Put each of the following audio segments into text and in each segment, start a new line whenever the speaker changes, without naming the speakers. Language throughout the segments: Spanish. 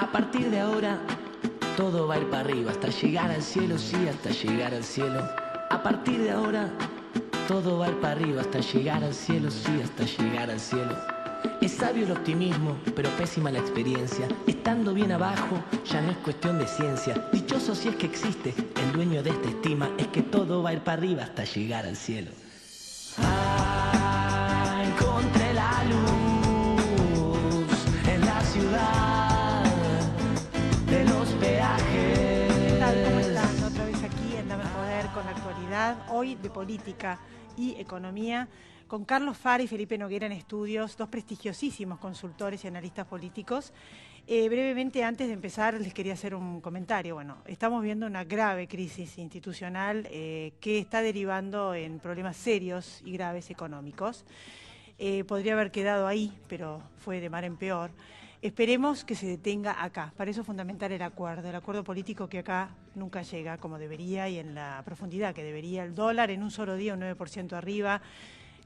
A partir de ahora, todo va a ir para arriba, hasta llegar al cielo, sí, hasta llegar al cielo. A partir de ahora, todo va a ir para arriba, hasta llegar al cielo, sí, hasta llegar al cielo. Es sabio el optimismo, pero pésima la experiencia. Estando bien abajo, ya no es cuestión de ciencia. Dichoso si es que existe el dueño de esta estima, es que todo va a ir para arriba hasta llegar al cielo. Ah, encontré la luz en la ciudad de los peajes.
¿Qué tal? ¿Cómo están? Otra vez aquí en Dame Poder con la actualidad, hoy de política y economía, con Carlos Fara y Felipe Noguera en estudios, dos prestigiosísimos consultores y analistas políticos. Brevemente, antes de empezar, les quería hacer un comentario. Bueno, estamos viendo una grave crisis institucional que está derivando en problemas serios y graves económicos. Podría haber quedado ahí, pero fue de mar en peor. Esperemos que se detenga acá. Para eso es fundamental el acuerdo político que acá nunca llega como debería y en la profundidad que debería. El dólar en un solo día un 9% arriba,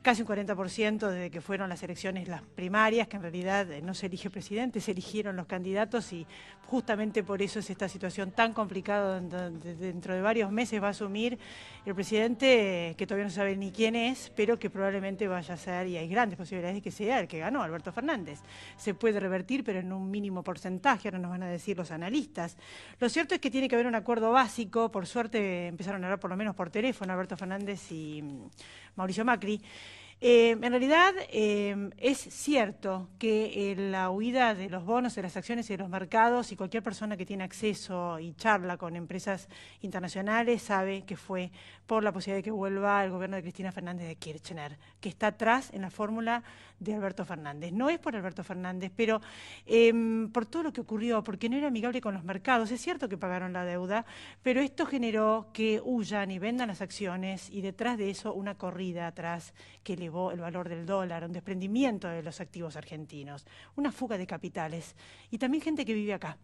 casi un 40% desde que fueron las elecciones, las primarias, que en realidad no se elige presidente, se eligieron los candidatos y justamente por eso es esta situación tan complicada. Dentro de varios meses va a asumir el presidente que todavía no sabe ni quién es, pero que probablemente vaya a ser, y hay grandes posibilidades de que sea el que ganó, Alberto Fernández. Se puede revertir, pero en un mínimo porcentaje, ahora nos van a decir los analistas. Lo cierto es que tiene que haber un acuerdo básico, por suerte empezaron a hablar por lo menos por teléfono Alberto Fernández y Mauricio Macri. En realidad es cierto que la huida de los bonos, de las acciones y de los mercados, y cualquier persona que tiene acceso y charla con empresas internacionales sabe que fue por la posibilidad de que vuelva el gobierno de Cristina Fernández de Kirchner, que está atrás en la fórmula de Alberto Fernández. No es por Alberto Fernández, pero por todo lo que ocurrió, porque no era amigable con los mercados. Es cierto que pagaron la deuda, pero esto generó que huyan y vendan las acciones y detrás de eso una corrida atrás que elevó el valor del dólar, un desprendimiento de los activos argentinos, una fuga de capitales y también gente que vive acá.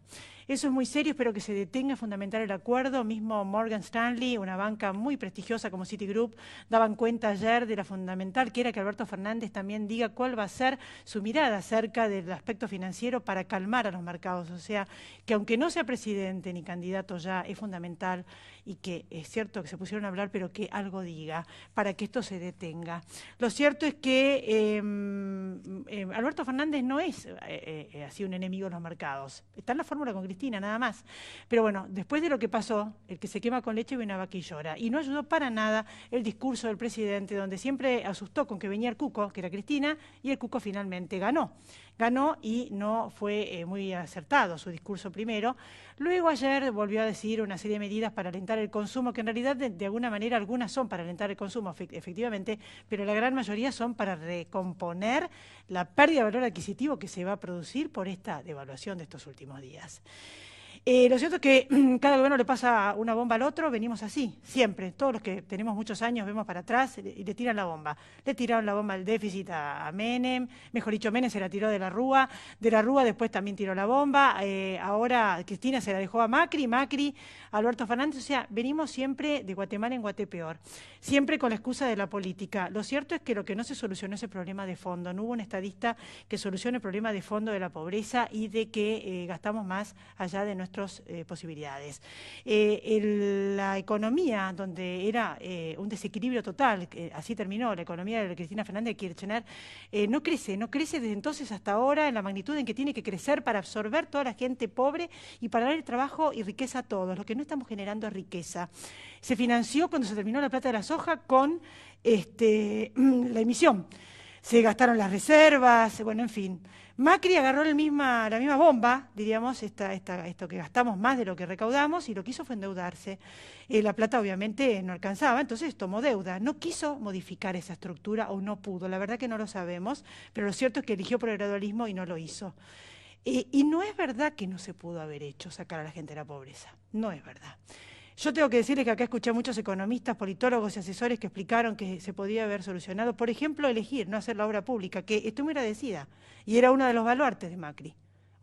Eso es muy serio, espero que se detenga, es fundamental el acuerdo. Mismo Morgan Stanley, una banca muy prestigiosa como Citigroup, daban cuenta ayer de la fundamental que era que Alberto Fernández también diga cuál va a ser su mirada acerca del aspecto financiero para calmar a los mercados. O sea, que aunque no sea presidente ni candidato ya, es fundamental y que es cierto que se pusieron a hablar, pero que algo diga para que esto se detenga. Lo cierto es que Alberto Fernández no es así un enemigo de los mercados. Está en la fórmula con Cristina, nada más. Pero bueno, después de lo que pasó, el que se quema con leche ve una vaca y llora. Y no ayudó para nada el discurso del presidente, donde siempre asustó con que venía el cuco, que era Cristina, y el cuco finalmente ganó. Ganó y no fue muy acertado su discurso primero. Luego ayer volvió a decir una serie de medidas para alentar el consumo, que en realidad de alguna manera algunas son para alentar el consumo, efectivamente, pero la gran mayoría son para recomponer la pérdida de valor adquisitivo que se va a producir por esta devaluación de estos últimos días. Lo cierto es que cada gobierno le pasa una bomba al otro, venimos así, siempre. Todos los que tenemos muchos años vemos para atrás y le tiran la bomba. Le tiraron la bomba al déficit a Menem, mejor dicho, Menem se la tiró de la Rúa después también tiró la bomba, ahora Cristina se la dejó a Macri a Alberto Fernández. O sea, venimos siempre de Guatemala en Guatepeor, siempre con la excusa de la política. Lo cierto es que lo que no se solucionó es el problema de fondo. No hubo un estadista que solucione el problema de fondo de la pobreza y de que gastamos más allá de nuestras posibilidades. La economía, donde era un desequilibrio total, así terminó la economía de Cristina Fernández de Kirchner, no crece desde entonces hasta ahora en la magnitud en que tiene que crecer para absorber toda la gente pobre y para dar trabajo y riqueza a todos. Lo que no estamos generando es riqueza. Se financió cuando se terminó la plata de la soja con la emisión. Se gastaron las reservas, bueno, en fin. Macri agarró la misma bomba, diríamos, esto que gastamos más de lo que recaudamos, y lo que hizo fue endeudarse. La plata obviamente no alcanzaba, entonces tomó deuda. No quiso modificar esa estructura o no pudo, la verdad que no lo sabemos, pero lo cierto es que eligió por el gradualismo y no lo hizo. Y no es verdad que no se pudo haber hecho sacar a la gente de la pobreza, no es verdad. Yo tengo que decirles que acá escuché a muchos economistas, politólogos y asesores que explicaron que se podía haber solucionado, por ejemplo, elegir no hacer la obra pública, que estoy muy agradecida, y era uno de los baluartes de Macri.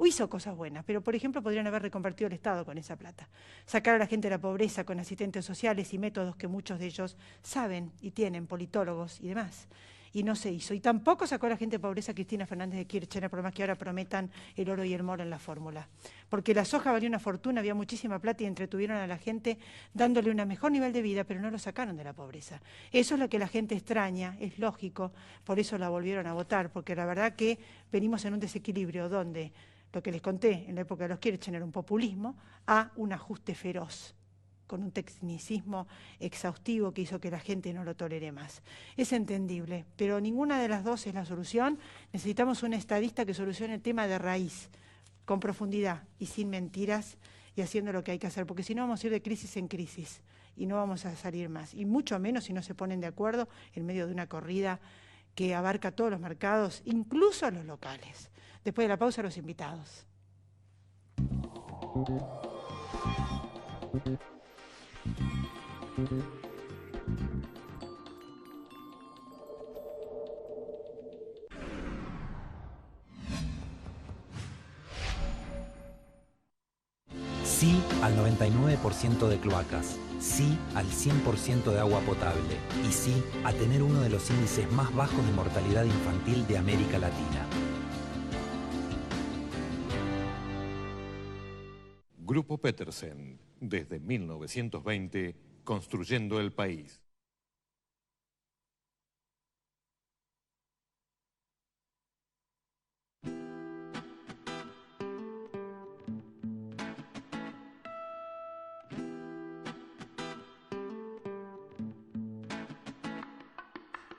Hizo cosas buenas, pero por ejemplo podrían haber reconvertido el Estado con esa plata. Sacar a la gente de la pobreza con asistentes sociales y métodos que muchos de ellos saben y tienen, politólogos y demás. y no se hizo. Y tampoco sacó a la gente de pobreza Cristina Fernández de Kirchner, por más que ahora prometan el oro y el moro en la fórmula. Porque la soja valía una fortuna, había muchísima plata y entretuvieron a la gente dándole un mejor nivel de vida, pero no lo sacaron de la pobreza. Eso es lo que la gente extraña, es lógico, por eso la volvieron a votar, porque la verdad que venimos en un desequilibrio donde lo que les conté en la época de los Kirchner era un populismo a un ajuste feroz, con un tecnicismo exhaustivo que hizo que la gente no lo tolere más. Es entendible, pero ninguna de las dos es la solución. Necesitamos un estadista que solucione el tema de raíz, con profundidad y sin mentiras, y haciendo lo que hay que hacer, porque si no vamos a ir de crisis en crisis y no vamos a salir más, y mucho menos si no se ponen de acuerdo en medio de una corrida que abarca todos los mercados, incluso los locales. Después de la pausa, los invitados.
Sí al 99% de cloacas, sí al 100% de agua potable y sí a tener uno de los índices más bajos de mortalidad infantil de América Latina.
Grupo Petersen, desde 1920, construyendo el país.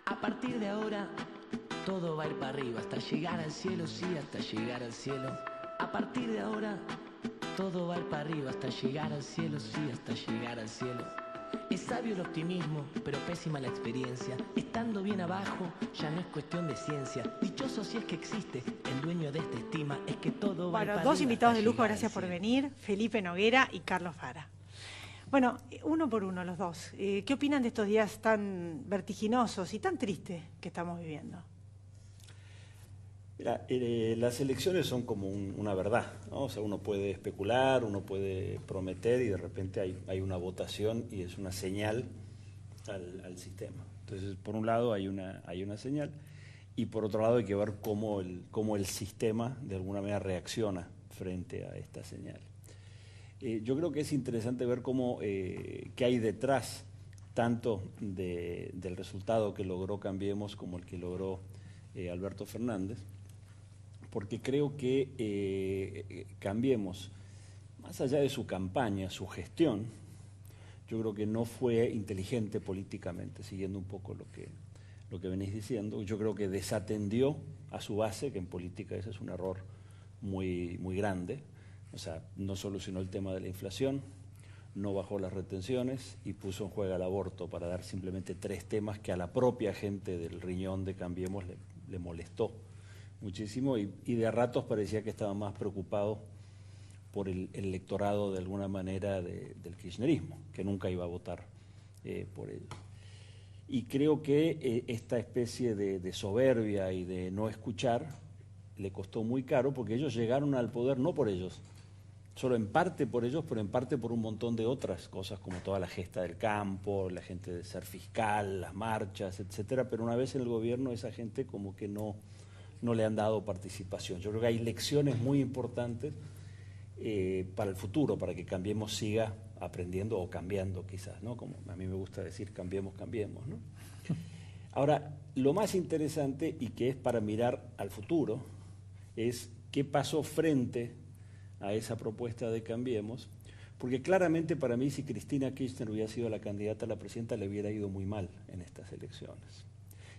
A partir de ahora, todo va a ir para arriba, hasta llegar al cielo, sí, hasta llegar al cielo. A partir de ahora, todo va a ir para arriba, hasta llegar al cielo, sí, hasta llegar al cielo. Es sabio el optimismo, pero pésima la experiencia. Estando bien abajo, ya no es cuestión de ciencia. Dichoso si es que existe, el dueño de esta estima es que todo va a ir para arriba.
Bueno, dos invitados de lujo, gracias por venir, Felipe Noguera y Carlos Fara. Bueno, uno por uno los dos. ¿Qué opinan de estos días tan vertiginosos y tan tristes que estamos viviendo?
Mira, las elecciones son como una verdad, ¿no? O sea, uno puede especular, uno puede prometer y de repente hay una votación y es una señal al sistema. Entonces, por un lado hay una señal y por otro lado hay que ver cómo el sistema de alguna manera reacciona frente a esta señal. Yo creo que es interesante ver qué hay detrás tanto del resultado que logró Cambiemos como el que logró Alberto Fernández, porque creo que Cambiemos, más allá de su campaña, su gestión, yo creo que no fue inteligente políticamente, siguiendo un poco lo que venís diciendo. Yo creo que desatendió a su base, que en política ese es un error muy, muy grande. O sea, no solucionó el tema de la inflación, no bajó las retenciones y puso en juego el aborto para dar simplemente 3 temas que a la propia gente del riñón de Cambiemos le molestó muchísimo y de a ratos parecía que estaba más preocupado por el electorado de alguna manera del kirchnerismo, que nunca iba a votar por él. Y creo que esta especie de soberbia y de no escuchar le costó muy caro porque ellos llegaron al poder no por ellos, solo en parte por ellos, pero en parte por un montón de otras cosas, como toda la gesta del campo, la gente de ser fiscal, las marchas, etcétera. Pero una vez en el gobierno, esa gente como que no le han dado participación. Yo creo que hay lecciones muy importantes para el futuro, para que Cambiemos siga aprendiendo o cambiando quizás, ¿no? Como a mí me gusta decir, cambiemos, ¿no? Ahora, lo más interesante y que es para mirar al futuro es qué pasó frente a esa propuesta de Cambiemos, porque claramente para mí si Cristina Kirchner hubiera sido la candidata a la presidenta le hubiera ido muy mal en estas elecciones.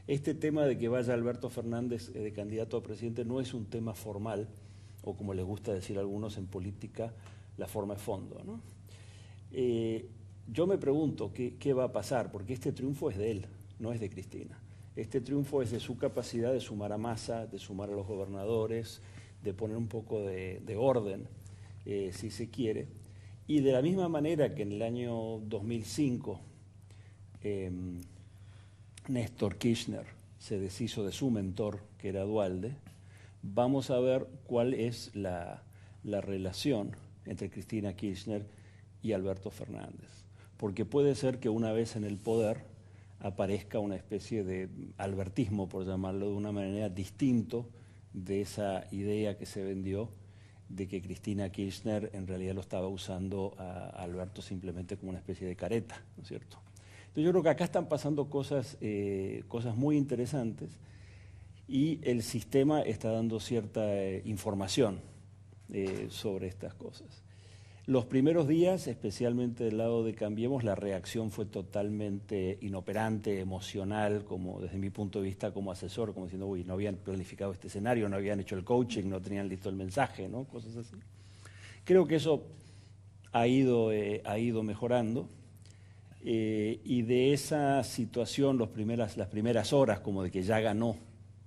Este tema de que vaya Alberto Fernández de candidato a presidente no es un tema formal, o como les gusta decir a algunos en política, la forma de fondo, ¿no? Yo me pregunto qué va a pasar, porque este triunfo es de él, no es de Cristina. Este triunfo es de su capacidad de sumar a Massa, de sumar a los gobernadores, de poner un poco de orden, si se quiere. Y de la misma manera que en el año 2005 Néstor Kirchner se deshizo de su mentor, que era Duhalde, vamos a ver cuál es la relación entre Cristina Kirchner y Alberto Fernández. Porque puede ser que una vez en el poder aparezca una especie de albertismo, por llamarlo de una manera distinto de esa idea que se vendió de que Cristina Kirchner en realidad lo estaba usando a Alberto simplemente como una especie de careta, ¿no es cierto? Entonces yo creo que acá están pasando cosas muy interesantes y el sistema está dando cierta información sobre estas cosas. Los primeros días, especialmente del lado de Cambiemos, la reacción fue totalmente inoperante, emocional, como desde mi punto de vista como asesor, como diciendo, uy, no habían planificado este escenario, no habían hecho el coaching, no tenían listo el mensaje, ¿no? Cosas así. Creo que eso ha ido mejorando y de esa situación, las primeras horas, como de que ya ganó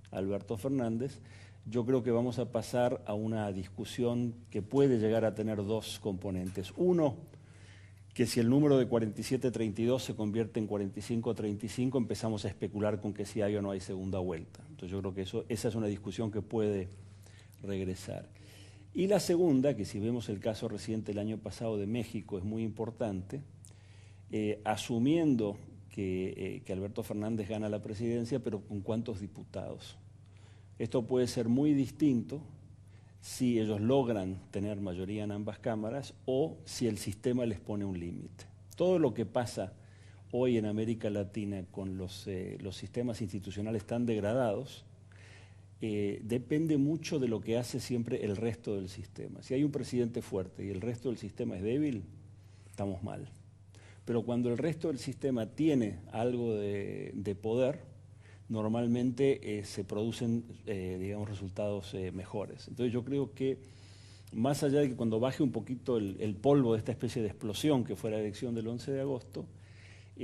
Alberto Fernández, yo creo que vamos a pasar a una discusión que puede llegar a tener dos componentes. Uno, que si el número de 47-32 se convierte en 45-35, empezamos a especular con que si hay o no hay segunda vuelta. Entonces yo creo que esa es una discusión que puede regresar. Y la segunda, que si vemos el caso reciente el año pasado de México, es muy importante, asumiendo que Alberto Fernández gana la presidencia, pero ¿con cuántos diputados? Esto puede ser muy distinto si ellos logran tener mayoría en ambas cámaras o si el sistema les pone un límite. Todo lo que pasa hoy en América Latina con los sistemas institucionales tan degradados depende mucho de lo que hace siempre el resto del sistema. Si hay un presidente fuerte y el resto del sistema es débil, estamos mal. Pero cuando el resto del sistema tiene algo de poder, normalmente se producen, digamos, resultados mejores. Entonces yo creo que más allá de que cuando baje un poquito el polvo de esta especie de explosión que fue la elección del 11 de agosto,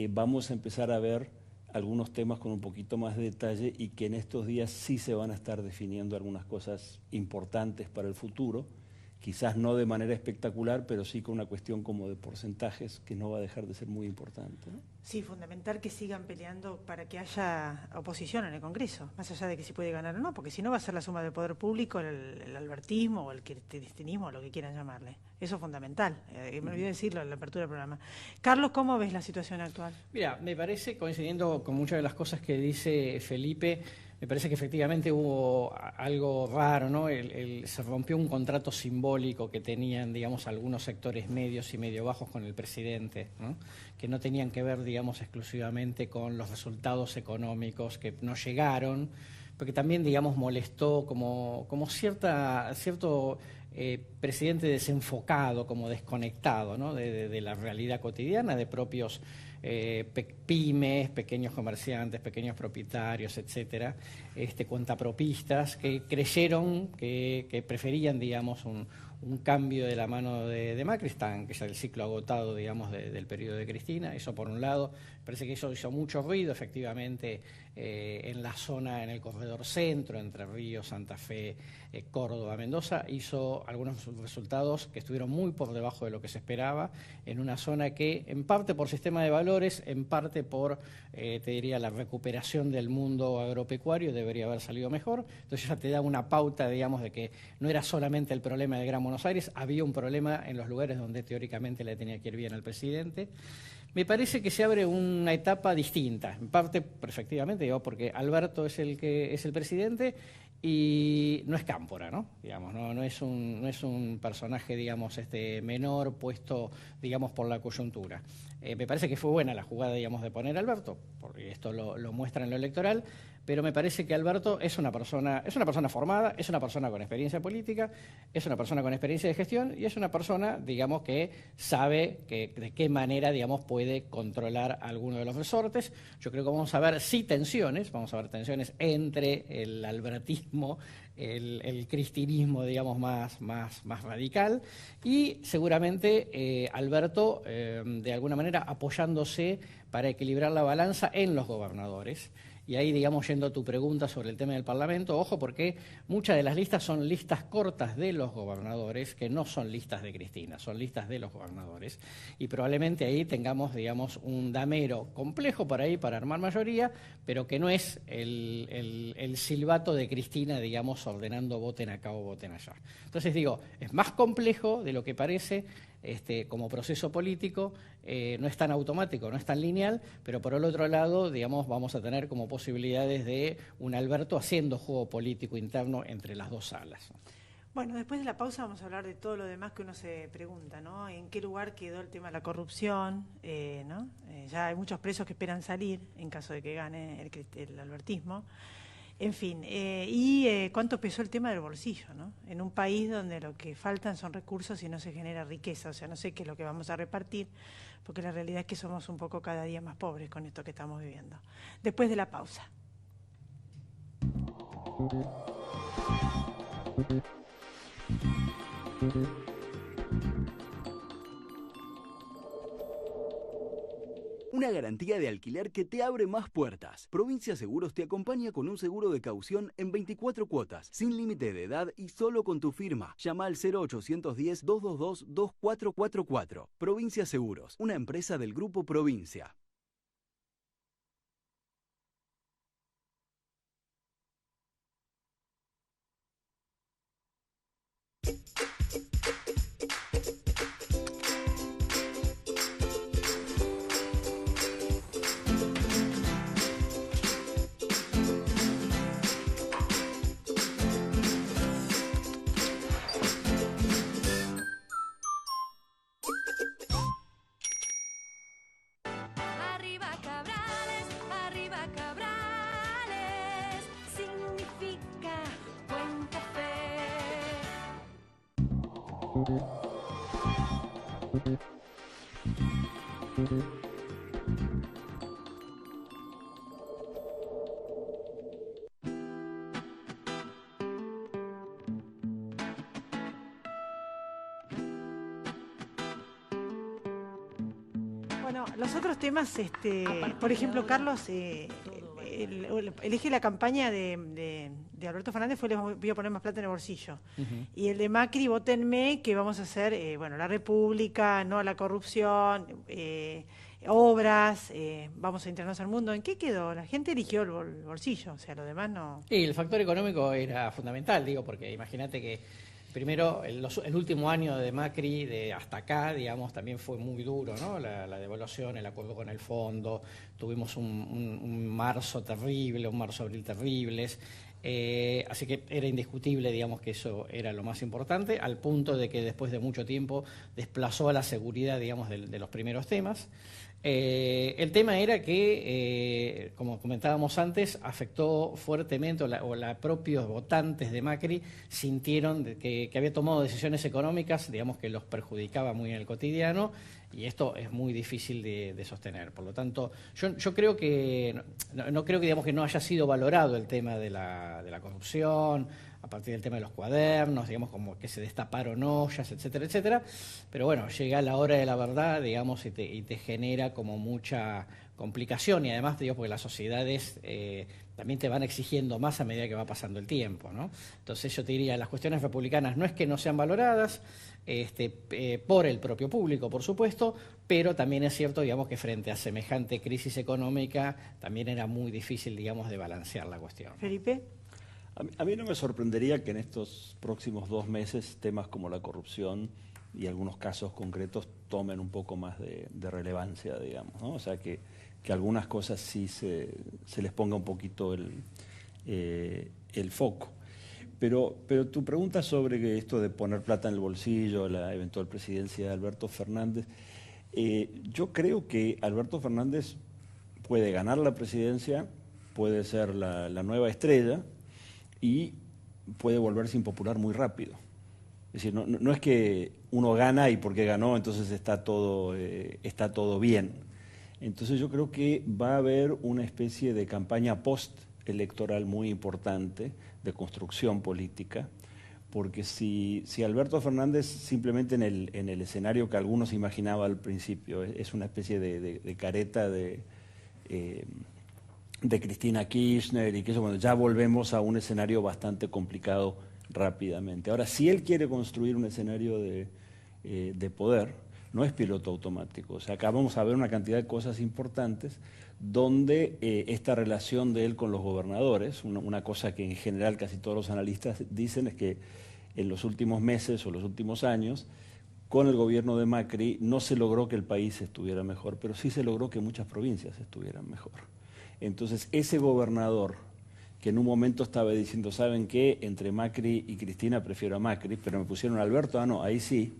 vamos a empezar a ver algunos temas con un poquito más de detalle y que en estos días sí se van a estar definiendo algunas cosas importantes para el futuro, quizás no de manera espectacular, pero sí con una cuestión como de porcentajes que no va a dejar de ser muy importante, ¿no?
Sí, fundamental que sigan peleando para que haya oposición en el Congreso, más allá de que si puede ganar o no, porque si no va a ser la suma del poder público, el albertismo o el cristianismo, lo que quieran llamarle. Eso es fundamental, me olvidé decirlo en la apertura del programa. Carlos, ¿cómo ves la situación actual?
Mira, me parece, coincidiendo con muchas de las cosas que dice Felipe, me parece que efectivamente hubo algo raro, ¿no? Se rompió un contrato simbólico que tenían, digamos, algunos sectores medios y medio bajos con el presidente, ¿no? Que no tenían que ver, digamos, exclusivamente con los resultados económicos que no llegaron, porque también, digamos, molestó como cierto presidente desenfocado, como desconectado, ¿no? de la realidad cotidiana, de propios pymes, pequeños comerciantes, pequeños propietarios, etcétera, cuentapropistas, que creyeron que preferían, digamos, un cambio de la mano de Macri, que ya el ciclo agotado, digamos, del periodo de Cristina. Eso por un lado, parece que eso hizo mucho ruido, efectivamente, en la zona, en el corredor centro, Entre Ríos, Santa Fe, Córdoba, Mendoza, hizo algunos resultados que estuvieron muy por debajo de lo que se esperaba, en una zona que, en parte por sistema de valores, en parte por, te diría, la recuperación del mundo agropecuario, debería haber salido mejor. Entonces ya te da una pauta, digamos, de que no era solamente el problema del Gran Buenos Aires, había un problema en los lugares donde teóricamente le tenía que ir bien al presidente. Me parece que se abre una etapa distinta, en parte, efectivamente, digo, porque Alberto es el presidente y no es Cámpora, ¿no? Digamos, no es un personaje, digamos, menor puesto, digamos, por la coyuntura. Me parece que fue buena la jugada, digamos, de poner a Alberto, porque esto lo muestra en lo electoral, pero me parece que Alberto es una persona formada, es una persona con experiencia política, es una persona con experiencia de gestión y es una persona, digamos, que sabe de qué manera, digamos, puede controlar alguno de los resortes. Yo creo que vamos a ver tensiones entre el albertismo, el cristinismo, digamos, más radical, y seguramente Alberto, de alguna manera, apoyándose para equilibrar la balanza en los gobernadores. Y ahí, digamos, yendo a tu pregunta sobre el tema del Parlamento, ojo, porque muchas de las listas son listas cortas de los gobernadores, que no son listas de Cristina, son listas de los gobernadores. Y probablemente ahí tengamos, digamos, un damero complejo para armar mayoría, pero que no es el silbato de Cristina, digamos, ordenando voten acá o voten allá. Entonces, digo, es más complejo de lo que parece como proceso político, no es tan automático, no es tan lineal, pero por el otro lado, digamos, vamos a tener como posibilidades de un Alberto haciendo juego político interno entre las dos salas.
Bueno, después de la pausa vamos a hablar de todo lo demás que uno se pregunta, ¿no? ¿En qué lugar quedó el tema de la corrupción? ¿No? Ya hay muchos presos que esperan salir en caso de que gane el albertismo. En fin, cuánto pesó el tema del bolsillo, ¿no? En un país donde lo que faltan son recursos y no se genera riqueza, o sea, no sé qué es lo que vamos a repartir, porque la realidad es que somos un poco cada día más pobres con esto que estamos viviendo. Después de la pausa.
Una garantía de alquiler que te abre más puertas. Provincia Seguros te acompaña con un seguro de caución en 24 cuotas, sin límite de edad y solo con tu firma. Llama al 0810-222-2444. Provincia Seguros, una empresa del Grupo Provincia.
Bueno, los otros temas, por ejemplo, Carlos, el eje de la campaña de Alberto Fernández fue: les voy a poner más plata en el bolsillo. Y el de Macri, votenme, que vamos a hacer, la República, no a la corrupción, obras, vamos a internarnos al mundo. ¿En qué quedó? La gente eligió el bolsillo, o sea, lo demás no.
Sí, el factor económico era fundamental, digo, porque imagínate que primero, el último año de Macri, hasta acá, digamos, también fue muy duro, ¿no? La devaluación, el acuerdo con el fondo, tuvimos un marzo terrible, un marzo-abril terribles, así que era indiscutible, digamos, que eso era lo más importante, al punto de que después de mucho tiempo desplazó a la seguridad, digamos, de los primeros temas. El tema era que, como comentábamos antes, afectó fuertemente, o los propios votantes de Macri sintieron que había tomado decisiones económicas, digamos, que los perjudicaba muy en el cotidiano, y esto es muy difícil de sostener. Por lo tanto, yo creo que, no creo que, digamos, que no haya sido valorado el tema de la corrupción, a partir del tema de los cuadernos, digamos, como que se destaparon ollas, etcétera, etcétera. Pero bueno, llega la hora de la verdad, digamos, y te genera como mucha complicación, y además, digo, porque las sociedades también te van exigiendo más a medida que va pasando el tiempo, ¿no? Entonces yo te diría, las cuestiones republicanas no es que no sean valoradas por el propio público, por supuesto, pero también es cierto, digamos, que frente a semejante crisis económica también era muy difícil, digamos, de balancear la cuestión.
Felipe.
A mí no me sorprendería que en estos próximos 2 meses temas como la corrupción y algunos casos concretos tomen un poco más de relevancia, digamos, ¿no? O sea, que algunas cosas sí se les ponga un poquito el foco. Pero tu pregunta sobre esto de poner plata en el bolsillo, la eventual presidencia de Alberto Fernández, yo creo que Alberto Fernández puede ganar la presidencia, puede ser la nueva estrella, y puede volverse impopular muy rápido. Es decir, no es que uno gana y porque ganó entonces está todo bien. Entonces yo creo que va a haber una especie de campaña post-electoral muy importante de construcción política, porque si Alberto Fernández simplemente en el escenario que algunos imaginaban al principio es una especie de careta de Cristina Kirchner y que eso, bueno, ya volvemos a un escenario bastante complicado rápidamente. Ahora, si él quiere construir un escenario de poder, no es piloto automático. O sea, acá vamos a ver una cantidad de cosas importantes donde esta relación de él con los gobernadores, una cosa que en general casi todos los analistas dicen es que en los últimos meses o los últimos años, con el gobierno de Macri no se logró que el país estuviera mejor, pero sí se logró que muchas provincias estuvieran mejor. Entonces, ese gobernador que en un momento estaba diciendo, ¿saben qué? Entre Macri y Cristina prefiero a Macri, pero me pusieron a Alberto, no, ahí sí.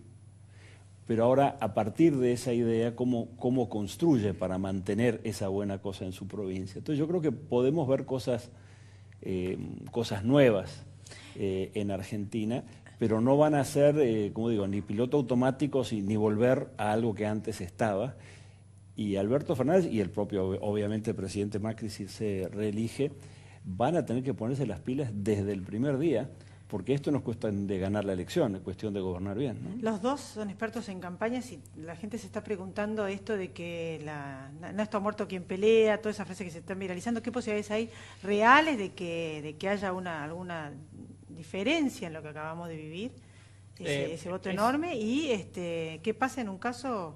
Pero ahora, a partir de esa idea, ¿cómo construye para mantener esa buena cosa en su provincia? Entonces, yo creo que podemos ver cosas nuevas en Argentina, pero no van a ser, como digo, ni piloto automáticos ni volver a algo que antes estaba. Y Alberto Fernández y el propio, obviamente, presidente Macri, si se reelige, van a tener que ponerse las pilas desde el primer día, porque esto no es cuestión de ganar la elección, es cuestión de gobernar bien, ¿no?
Los dos son expertos en campañas y la gente se está preguntando esto de que no está muerto quien pelea, todas esas frases que se están viralizando. ¿Qué posibilidades hay reales de que haya alguna diferencia en lo que acabamos de vivir? Ese voto enorme y qué pasa en un caso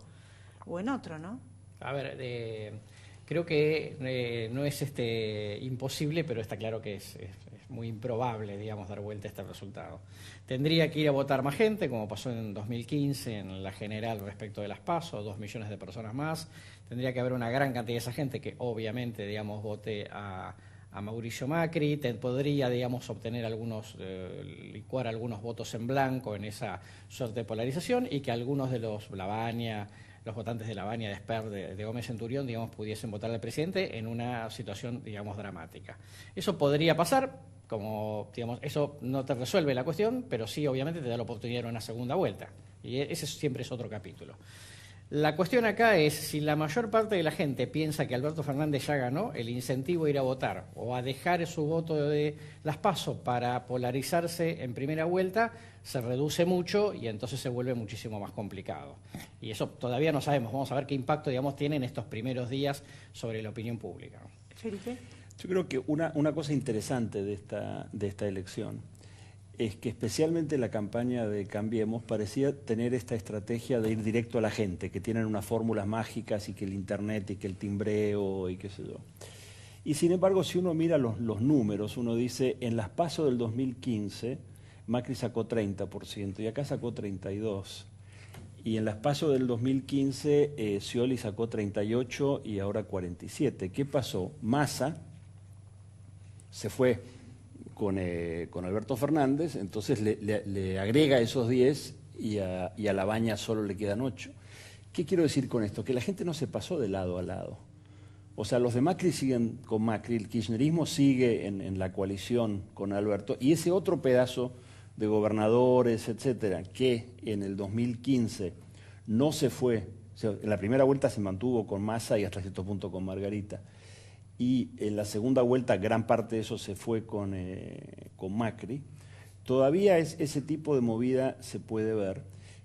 o en otro, ¿no?
A ver, creo que no es imposible, pero está claro que es muy improbable, digamos, dar vuelta a este resultado. Tendría que ir a votar más gente, como pasó en 2015 en la general respecto de las PASO, 2 millones de personas más. Tendría que haber una gran cantidad de esa gente que obviamente, digamos, vote a Mauricio Macri. Podría, digamos, obtener licuar algunos votos en blanco en esa suerte de polarización y que algunos de los votantes de Lavagna, de Esper, de Gómez Centurión, digamos, pudiesen votar al presidente en una situación, digamos, dramática. Eso podría pasar, como, digamos, eso no te resuelve la cuestión, pero sí, obviamente, te da la oportunidad de una segunda vuelta. Y ese siempre es otro capítulo. La cuestión acá es, si la mayor parte de la gente piensa que Alberto Fernández ya ganó, el incentivo a ir a votar o a dejar su voto de las PASO para polarizarse en primera vuelta se reduce mucho y entonces se vuelve muchísimo más complicado. Y eso todavía no sabemos. Vamos a ver qué impacto, digamos, tienen estos primeros días sobre la opinión pública.
Felipe.
Yo creo que una cosa interesante de esta elección es que especialmente la campaña de Cambiemos parecía tener esta estrategia de ir directo a la gente, que tienen unas fórmulas mágicas y que el internet y que el timbreo y qué sé yo. Y sin embargo, si uno mira los números, uno dice, en las PASO del 2015, Macri sacó 30% y acá sacó 32%. Y en las PASO del 2015, Scioli sacó 38% y ahora 47%. ¿Qué pasó? Massa se fue con Alberto Fernández, entonces le agrega esos 10 y a Lavagna solo le quedan 8. ¿Qué quiero decir con esto? Que la gente no se pasó de lado a lado. O sea, los de Macri siguen con Macri, el kirchnerismo sigue en la coalición con Alberto, y ese otro pedazo de gobernadores, etcétera, que en el 2015 no se fue, o sea, en la primera vuelta se mantuvo con Massa y hasta cierto punto con Margarita, y en la segunda vuelta gran parte de eso se fue con Macri, todavía ese tipo de movida se puede ver.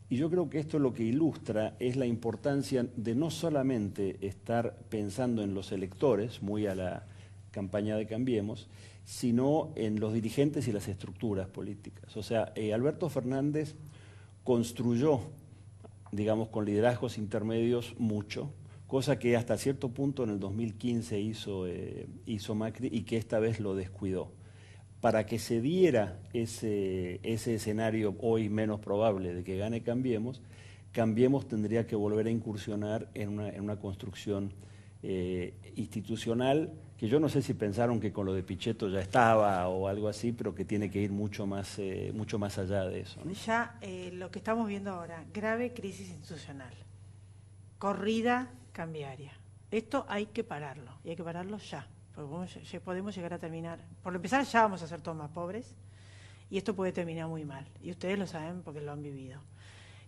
Y yo creo que esto lo que ilustra es la importancia de no solamente estar pensando en los electores, muy a la campaña de Cambiemos, sino en los dirigentes y las estructuras políticas. O sea, Alberto Fernández construyó, digamos, con liderazgos intermedios mucho, cosa que hasta cierto punto en el 2015 hizo Macri y que esta vez lo descuidó. Para que se diera ese escenario hoy menos probable de que gane Cambiemos, Cambiemos tendría que volver a incursionar en una construcción institucional, que yo no sé si pensaron que con lo de Pichetto ya estaba o algo así, pero que tiene que ir mucho más allá de eso, ¿no?
Ya lo que estamos viendo ahora, grave crisis institucional, corrida cambiaria. Esto hay que pararlo, y hay que pararlo ya. Porque podemos llegar a terminar, por empezar ya vamos a ser todos más pobres y esto puede terminar muy mal y ustedes lo saben porque lo han vivido.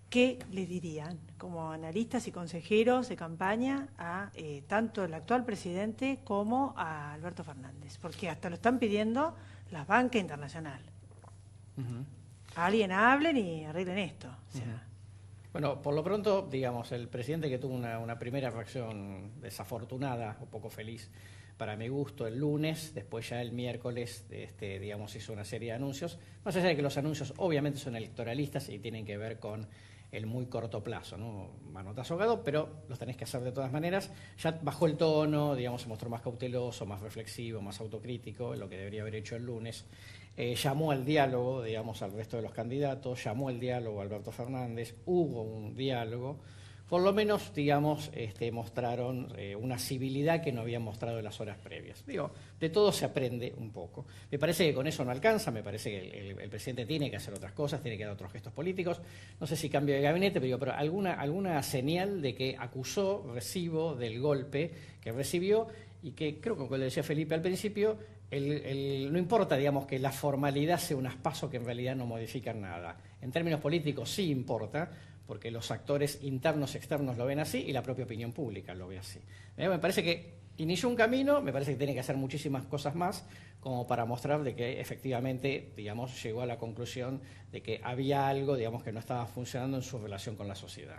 ¿Qué les dirían como analistas y consejeros de campaña a tanto el actual presidente como a Alberto Fernández? Porque hasta lo están pidiendo las bancas internacionales. Alguien hablen y arreglen esto. O sea,
Bueno, por lo pronto, digamos, el presidente que tuvo una primera reacción desafortunada o poco feliz para mi gusto el lunes, después ya el miércoles, digamos, hizo una serie de anuncios, más allá de que los anuncios obviamente son electoralistas y tienen que ver con el muy corto plazo, ¿no? Manotazo ahogado, pero los tenés que hacer de todas maneras. Ya bajó el tono, digamos, se mostró más cauteloso, más reflexivo, más autocrítico, lo que debería haber hecho el lunes. Llamó al diálogo, digamos, al resto de los candidatos, llamó al diálogo a Alberto Fernández, hubo un diálogo. Por lo menos, digamos, mostraron una civilidad que no habían mostrado en las horas previas. Digo, de todo se aprende un poco. Me parece que con eso no alcanza, me parece que el presidente tiene que hacer otras cosas, tiene que dar otros gestos políticos. No sé si cambio de gabinete, pero alguna señal de que acusó recibo del golpe que recibió y que, creo que como le decía Felipe al principio, no importa, digamos, que la formalidad sea unas pasos que en realidad no modifican nada. En términos políticos sí importa, porque los actores internos y externos lo ven así y la propia opinión pública lo ve así. Me parece que inició un camino, me parece que tiene que hacer muchísimas cosas más como para mostrar de que efectivamente, digamos, llegó a la conclusión de que había algo, digamos, que no estaba funcionando en su relación con la sociedad.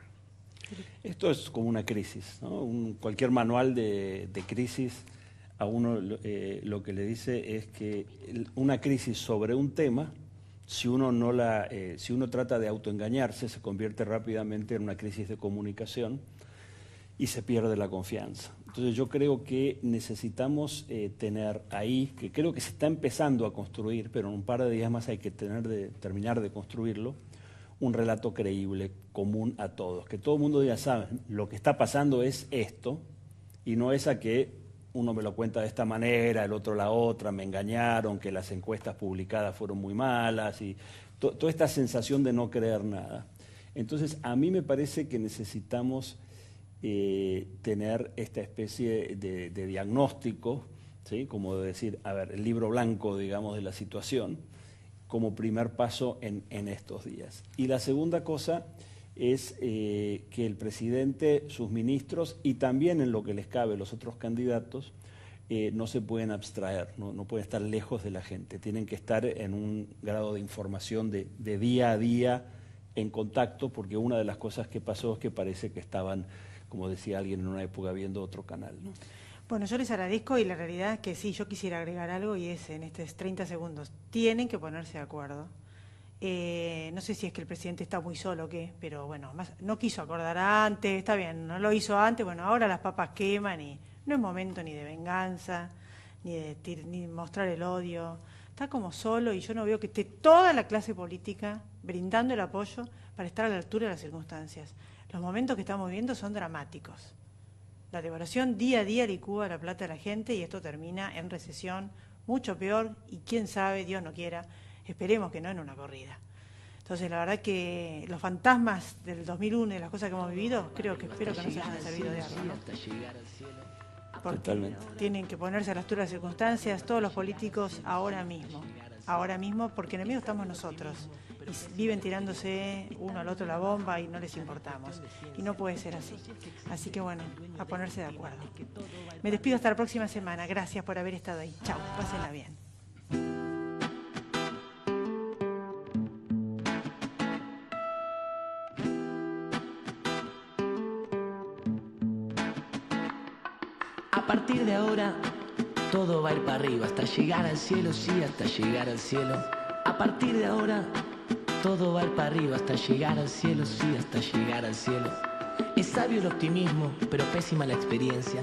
Esto es como una crisis, ¿no? Cualquier manual de crisis a uno lo que le dice es que una crisis sobre un tema, si uno trata de autoengañarse, se convierte rápidamente en una crisis de comunicación y se pierde la confianza. Entonces yo creo que necesitamos tener ahí, que creo que se está empezando a construir, pero en un par de días más hay que terminar de construirlo, un relato creíble, común a todos. Que todo el mundo diga, saben, lo que está pasando es esto, y no es a que uno me lo cuenta de esta manera, el otro la otra, me engañaron, que las encuestas publicadas fueron muy malas, y toda esta sensación de no creer nada. Entonces, a mí me parece que necesitamos tener esta especie de diagnóstico, ¿sí? Como de decir, a ver, el libro blanco, digamos, de la situación, como primer paso en estos días. Y la segunda cosa es que el presidente, sus ministros y también en lo que les cabe los otros candidatos no se pueden abstraer, no pueden estar lejos de la gente, tienen que estar en un grado de información de día a día en contacto, porque una de las cosas que pasó es que parece que estaban, como decía alguien en una época, viendo otro canal, ¿no?
Bueno, yo les agradezco y la realidad es que sí, yo quisiera agregar algo y es en estos 30 segundos. Tienen que ponerse de acuerdo. No sé si es que el presidente está muy solo o qué, pero bueno, no quiso acordar antes, está bien, no lo hizo antes, bueno, ahora las papas queman y no es momento ni de venganza, ni de mostrar el odio. Está como solo y yo no veo que esté toda la clase política brindando el apoyo para estar a la altura de las circunstancias. Los momentos que estamos viviendo son dramáticos. La devaluación día a día licúa la plata de la gente y esto termina en recesión, mucho peor, y quién sabe, Dios no quiera, esperemos que no en una corrida. Entonces, la verdad que los fantasmas del 2001 y las cosas que hemos vivido, espero que no se hayan servido de algo, ¿no? Porque tienen que ponerse a la altura de las circunstancias todos los políticos ahora mismo, porque enemigos estamos nosotros. Y viven tirándose uno al otro la bomba y no les importamos. Y no puede ser así. Así que bueno, a ponerse de acuerdo. Me despido hasta la próxima semana. Gracias por haber estado ahí. Chau, pásenla bien.
A partir de ahora, todo va a ir para arriba, hasta llegar al cielo, sí, hasta llegar al cielo. A partir de ahora, todo va a ir para arriba, hasta llegar al cielo, sí, hasta llegar al cielo. Es sabio el optimismo, pero pésima la experiencia.